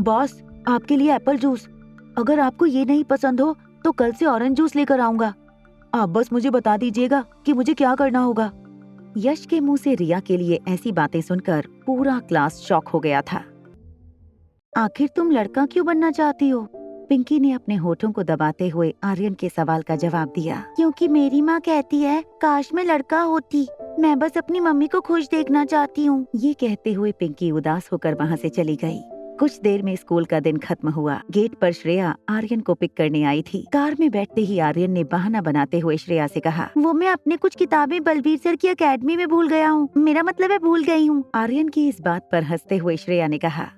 Boss, आपके लिए Apple juice. अगर आपको ये नहीं पसंद हो तो कल से ऑरेंज जूस लेकर आऊंगा। आप बस मुझे बता दीजिएगा कि मुझे क्या करना होगा। यश के मुंह से रिया के लिए ऐसी बातें सुनकर पूरा क्लास शॉक हो गया था। आखिर तुम लड़का क्यों बनना चाहती हो? पिंकी ने अपने होठों को दबाते हुए आर्यन के सवाल का जवाब दिया। क्योंकि मेरी माँ कहती है काश मैं लड़का होती। मैं बस अपनी मम्मी को खुश देखना चाहती हूँ। ये कहते हुए पिंकी उदास होकर वहाँ से चली गई। कुछ देर में स्कूल का दिन खत्म हुआ। गेट पर श्रेया आर्यन को पिक करने आई थी। कार में बैठते ही आर्यन ने बहाना बनाते हुए श्रेया से कहा, वो मैं अपने कुछ किताबें बलबीर सर की एकेडमी में भूल गया हूँ। मेरा मतलब है भूल गई हूँ। आर्यन की इस बात पर हंसते हुए श्रेया ने कहा,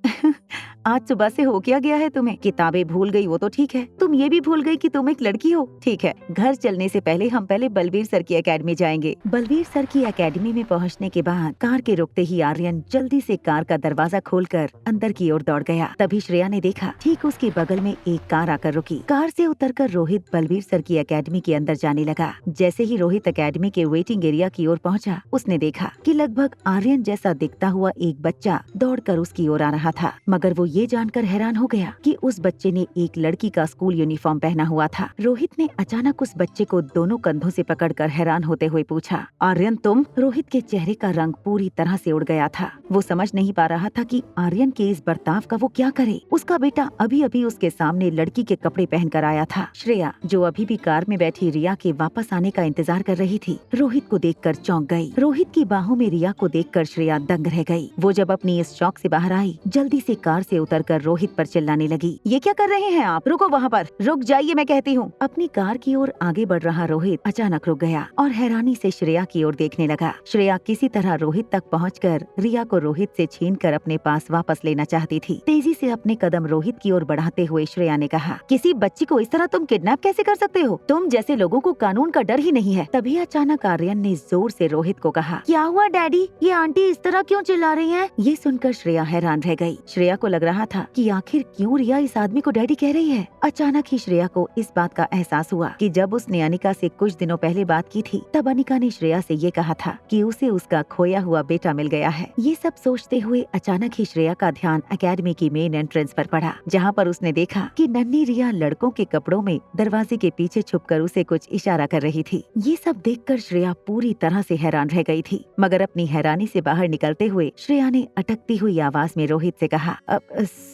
आज सुबह से हो क्या गया है तुम्हें? किताबें भूल गई वो तो ठीक है, तुम ये भी भूल गई कि तुम एक लड़की हो। ठीक है, घर चलने से पहले हम पहले बलबीर सर की एकेडमी जाएंगे। बलबीर सर की एकेडमी में पहुंचने के बाद कार के रुकते ही आर्यन जल्दी से कार का दरवाजा खोलकर अंदर की ओर दौड़ गया। तभी श्रेया ने देखा ठीक उसके बगल में एक कार आकर रुकी। कार से उतरकर रोहित बलबीर सर की एकेडमी के अंदर जाने लगा। जैसे ही रोहित एकेडमी के वेटिंग एरिया की ओर पहुँचा, उसने देखा कि लगभग आर्यन जैसा दिखता हुआ एक बच्चा दौड़कर उसकी ओर आ रहा था। मगर वो ये जानकर हैरान हो गया कि उस बच्चे ने एक लड़की का स्कूल यूनिफॉर्म पहना हुआ था। रोहित ने अचानक उस बच्चे को दोनों कंधों से पकड़कर हैरान होते हुए पूछा, आर्यन तुम? रोहित के चेहरे का रंग पूरी तरह से उड़ गया था। वो समझ नहीं पा रहा था कि आर्यन के इस बर्ताव का वो क्या करे। उसका बेटा अभी अभी उसके सामने लड़की के कपड़े पहनकर आया था। श्रेया, जो अभी भी कार में बैठी रिया के वापस आने का इंतजार कर रही थी, रोहित को देखकर चौंक गई। रोहित की बाहों में रिया को देखकर श्रेया दंग रह गई। वो जब अपनी इस शौक से बाहर आई, जल्दी से कार से उतरकर रोहित पर चिल्लाने लगी, ये क्या कर रहे हैं आप? रुको वहाँ पर, रुक जाइए मैं कहती हूँ। अपनी कार की ओर आगे बढ़ रहा रोहित अचानक रुक गया और हैरानी से श्रेया की ओर देखने लगा। श्रेया किसी तरह रोहित तक पहुंचकर रिया को रोहित से छीनकर अपने पास वापस लेना चाहती थी। तेजी से अपने कदम रोहित की ओर बढ़ाते हुए श्रेया ने कहा, किसी बच्ची को इस तरह तुम किडनैप कैसे कर सकते हो? तुम जैसे लोगों को कानून का डर ही नहीं है। तभी अचानक आर्यन ने जोर से रोहित को कहा, क्या हुआ डैडी? ये आंटी इस तरह क्यों चिल्ला रही है? ये सुनकर श्रेया हैरान रह गई। श्रेया को लग रहा था कि आखिर क्यों रिया इस आदमी को डैडी कह रही है। अचानक ही श्रेया को इस बात का एहसास हुआ कि जब उसने अनिका से कुछ दिनों पहले बात की थी, तब अनिका ने श्रेया से ये कहा था कि उसे उसका खोया हुआ बेटा मिल गया है। ये सब सोचते हुए अचानक ही श्रेया का ध्यान एकेडमी की मेन एंट्रेंस पर पड़ा, जहाँ पर उसने देखा कि नन्ही रिया लड़कों के कपड़ों में दरवाजे के पीछे छुपकर उसे कुछ इशारा कर रही थी। ये सब देखकर श्रेया पूरी तरह से हैरान रह गई थी। मगर अपनी हैरानी से बाहर निकलते हुए श्रेया ने अटकती हुई आवाज में रोहित से कहा,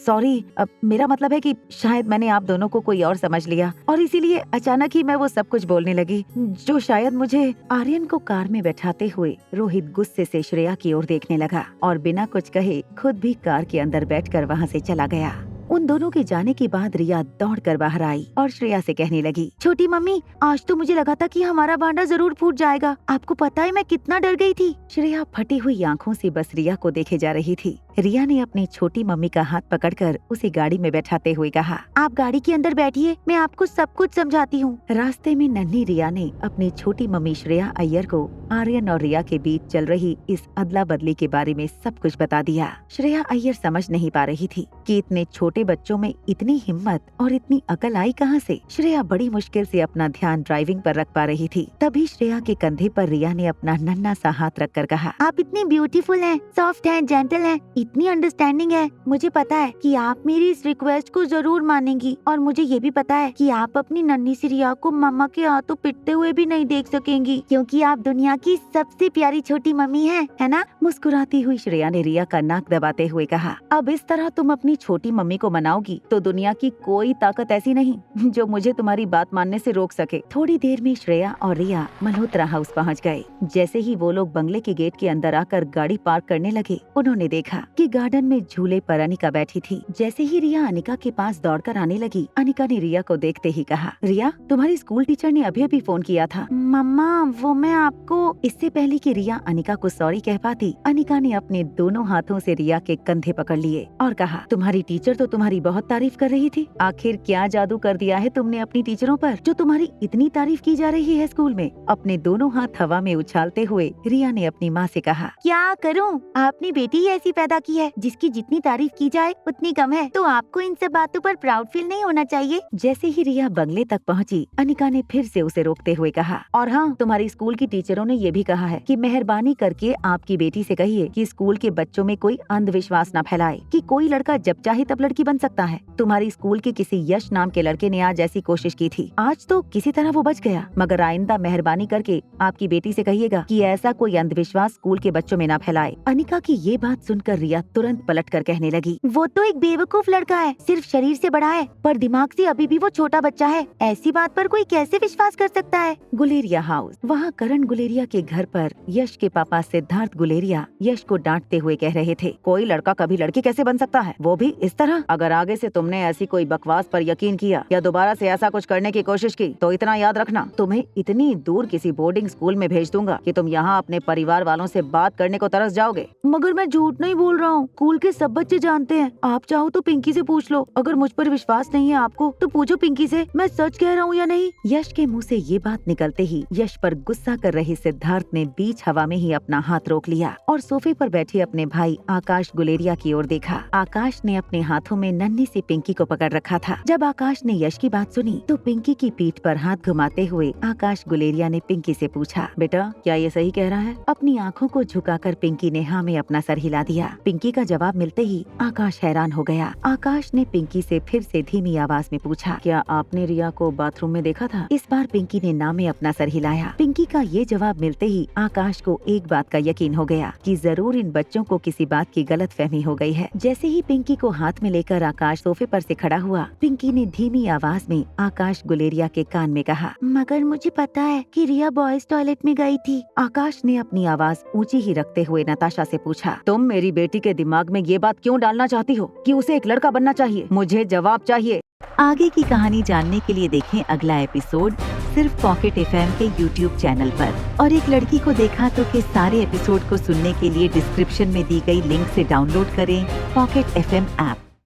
सॉरी, मेरा मतलब है कि शायद मैंने आप दोनों को कोई और समझ लिया और इसीलिए अचानक ही मैं वो सब कुछ बोलने लगी जो शायद मुझे। आर्यन को कार में बैठाते हुए रोहित गुस्से से श्रेया की ओर देखने लगा और बिना कुछ कहे खुद भी कार के अंदर बैठकर वहाँ से चला गया। उन दोनों के जाने के बाद रिया दौड़कर बाहर आई और श्रेया से कहने लगी, छोटी मम्मी, आज तो मुझे लगा था कि हमारा भांडा जरूर फूट जाएगा। आपको पता है मैं कितना डर गई थी। श्रेया फटी हुई आंखों से बस रिया को देखे जा रही थी। रिया ने अपनी छोटी मम्मी का हाथ पकड़कर उसे गाड़ी में बैठाते हुए कहा, आप गाड़ी के अंदर बैठिए, मैं आपको सब कुछ समझाती हूँ। रास्ते में नन्ही रिया ने अपनी छोटी मम्मी श्रेया अय्यर को आर्यन और रिया के बीच चल रही इस अदला बदली के बारे में सब कुछ बता दिया। श्रेया अय्यर समझ नहीं पा रही थी कि इतने छोटे बच्चों में इतनी हिम्मत और इतनी अकल आई कहाँ से। श्रेया बड़ी मुश्किल से अपना ध्यान ड्राइविंग पर रख पा रही थी। तभी श्रेया के कंधे पर रिया ने अपना नन्हा सा हाथ रखकर कहा, आप इतनी ब्यूटीफुल हैं, सॉफ्ट हैं, जेंटल हैं, इतनी अंडरस्टैंडिंग है। मुझे पता है कि आप मेरी इस रिक्वेस्ट को जरूर मानेंगी और मुझे ये भी पता है कि आप अपनी नन्ही सी रिया को मम्मा के हाथों पिटते हुए भी नहीं देख सकेंगी, क्योंकि आप दुनिया की सबसे प्यारी छोटी मम्मी हैं, है ना? मुस्कुराती हुई श्रेया ने रिया का नाक दबाते हुए कहा, अब इस तरह तुम अपनी छोटी मम्मी को मनाओगी तो दुनिया की कोई ताकत ऐसी नहीं जो मुझे तुम्हारी बात मानने से रोक सके। थोड़ी देर में श्रेया और रिया मल्होत्रा हाउस पहुंच गए। जैसे ही वो लोग बंगले के गेट के अंदर आकर गाड़ी पार्क करने लगे, उन्होंने देखा कि गार्डन में झूले पर अनिका बैठी थी। जैसे ही रिया अनिका के पास दौड़कर आने लगी, अनिका ने रिया को देखते ही कहा, रिया, तुम्हारी स्कूल टीचर ने अभी अभी फोन किया था। मम्मा, वो मैं आपको। इससे पहले कि रिया अनिका को सॉरी कह पाती, अनिका ने अपने दोनों हाथों से रिया के कंधे पकड़ लिए और कहा, तुम्हारी टीचर तो तुम्हारी बहुत तारीफ कर रही थी। आखिर क्या जादू कर दिया है तुमने अपनी टीचरों पर जो तुम्हारी इतनी तारीफ की जा रही है स्कूल में? अपने दोनों हाथ हवा में उछालते हुए रिया ने अपनी माँ से कहा, क्या करूँ, आपने बेटी ही ऐसी पैदा की है जिसकी जितनी तारीफ की जाए उतनी कम है, तो आपको इन सब बातों पर प्राउड फील नहीं होना चाहिए। जैसे ही रिया बंगले तक पहुँची, अनिका ने फिर से उसे रोकते हुए कहा, और हाँ, तुम्हारी स्कूल की टीचरों ने ये भी कहा है कि मेहरबानी करके आपकी बेटी से कहिए कि स्कूल के बच्चों में कोई अंधविश्वास न फैलाए कि कोई लड़का जब चाहे तब लड़की लड़की बन सकता है। तुम्हारी स्कूल के किसी यश नाम के लड़के ने आज ऐसी कोशिश की थी, आज तो किसी तरह वो बच गया, मगर आइंदा मेहरबानी करके आपकी बेटी से कहिएगा कि ऐसा कोई अंधविश्वास स्कूल के बच्चों में ना फैलाए। अनिका की ये बात सुनकर रिया तुरंत पलट कर कहने लगी, वो तो एक बेवकूफ लड़का है, सिर्फ शरीर से बड़ा है पर दिमाग से अभी भी वो छोटा बच्चा है। ऐसी बात पर कोई कैसे विश्वास कर सकता है। गुलेरिया हाउस। वहाँ करण गुलेरिया के घर पर यश के पापा सिद्धार्थ गुलेरिया यश को डांटते हुए कह रहे थे, कोई लड़का कभी लड़की कैसे बन सकता है, वो भी इस तरह। अगर आगे से तुमने ऐसी कोई बकवास पर यकीन किया या दोबारा से ऐसा कुछ करने की कोशिश की तो इतना याद रखना, तुम्हें इतनी दूर किसी बोर्डिंग स्कूल में भेज दूंगा कि तुम यहाँ अपने परिवार वालों से बात करने को तरस जाओगे। मगर मैं झूठ नहीं बोल रहा हूँ, स्कूल के सब बच्चे जानते हैं। आप चाहो तो पिंकी से पूछ लो, अगर मुझ पर विश्वास नहीं है आपको तो पूछो पिंकी से मैं सच कह रहा हूँ या नहीं। यश के मुंह से ये बात निकलते ही यश पर गुस्सा कर रहे सिद्धार्थ ने बीच हवा में ही अपना हाथ रोक लिया और सोफे पर बैठे अपने भाई आकाश गुलेरिया की ओर देखा। आकाश ने अपने हाथों में नन्ही सी पिंकी को पकड़ रखा था। जब आकाश ने यश की बात सुनी तो पिंकी की पीठ पर हाथ घुमाते हुए आकाश गुलेरिया ने पिंकी से पूछा, बेटा क्या ये सही कह रहा है? अपनी आंखों को झुकाकर पिंकी ने हाँ में अपना सर हिला दिया। पिंकी का जवाब मिलते ही आकाश हैरान हो गया। आकाश ने पिंकी से फिर से धीमी आवाज में पूछा, क्या आपने रिया को बाथरूम में देखा था? इस बार पिंकी ने ना में अपना सर हिलाया। पिंकी का ये जवाब मिलते ही आकाश को एक बात का यकीन हो गया कि जरूर इन बच्चों को किसी बात की गलतफहमी हो गई है। जैसे ही पिंकी को हाथ में लेकर आकाश सोफे पर से खड़ा हुआ, पिंकी ने धीमी आवाज में आकाश गुलेरिया के कान में कहा, मगर मुझे पता है कि रिया बॉयज टॉयलेट में गई थी। आकाश ने अपनी आवाज ऊंची ही रखते हुए नताशा से पूछा, तुम मेरी बेटी के दिमाग में ये बात क्यों डालना चाहती हो कि उसे एक लड़का बनना चाहिए? मुझे जवाब चाहिए। आगे की कहानी जानने के लिए देखें अगला एपिसोड सिर्फ पॉकेट एफएम के यूट्यूब चैनल पर। और एक लड़की को देखा तो के सारे एपिसोड को सुनने के लिए डिस्क्रिप्शन में दी गई लिंक से डाउनलोड करें पॉकेट एफएम ऐप।